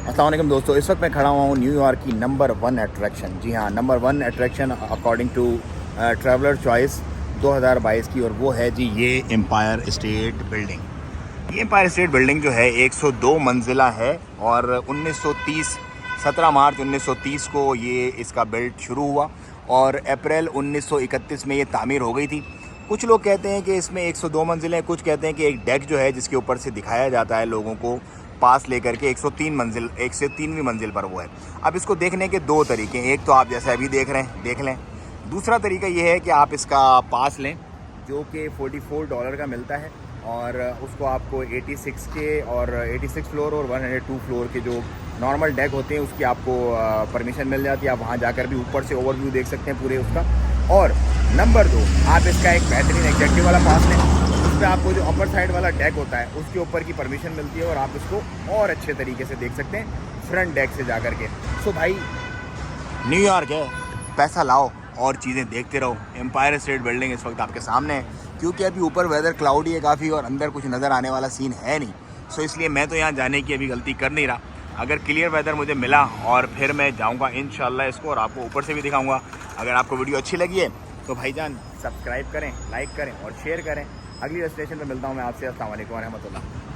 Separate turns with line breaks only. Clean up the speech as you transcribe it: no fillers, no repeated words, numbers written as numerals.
अस्सलाम वालेकुम दोस्तों, इस वक्त मैं खड़ा हुआ हूँ न्यूयॉर्क की नंबर 1 अट्रैक्शन। जी हाँ, number 1 attraction according to traveller choice 2022 की, और वो है जी ये एम्पायर स्टेट बिल्डिंग। ये एम्पायर स्टेट बिल्डिंग जो है 102 मंजिला है और 1930 17 मार्च 1930 को ये इसका बिल्ड शुरू हुआ और अप्रैल 1931 में ये तामीर हो गई थी। कुछ लोग कहते हैं कि इसमें 102 मंजिलें, कुछ कहते हैं कि एक डेक जो है जिसके ऊपर से दिखाया जाता है लोगों को पास लेकर के 103 मंजिल, 103वीं मंजिल पर वो है। अब इसको देखने के दो तरीके हैं, एक तो आप जैसे अभी देख रहे हैं देख लें, दूसरा तरीका ये है कि आप इसका पास लें जो कि $44 का मिलता है और उसको आपको 86 के और 86 फ्लोर और 102 फ्लोर के जो नॉर्मल डेक होते हैं उसकी आपको परमिशन मिल जाती है। आप वहाँ जाकर भी ऊपर से ओवरव्यू देख सकते हैं पूरे उसका। और नंबर 2, आप इसका एक बेहतरीन एग्जेक्टिव वाला पास लें, उसमें आपको जो अपर साइड वाला डेक होता है उसके ऊपर की परमिशन मिलती है और आप इसको और अच्छे तरीके से देख सकते हैं फ्रंट डेक से जाकर के। सो भाई, न्यूयॉर्क है, पैसा लाओ और चीज़ें देखते रहो। एम्पायर स्टेट बिल्डिंग इस वक्त आपके सामने है, क्योंकि अभी ऊपर वेदर क्लाउडी है काफ़ी और अंदर कुछ नज़र आने वाला सीन है नहीं। सो इसलिए मैं तो यहाँ जाने की अभी गलती कर नहीं रहा। अगर क्लियर वेदर मुझे मिला और फिर मैं जाऊँगा इंशाल्लाह इसको, और आपको ऊपर से भी दिखाऊँगा। अगर आपको वीडियो अच्छी लगी है तो भाईजान सब्सक्राइब करें, लाइक करें और शेयर करें। अगली डेस्टिनेशन पर मिलता हूँ मैं आपसे। अस्सलाम वालेकुम व रहमतुल्लाह।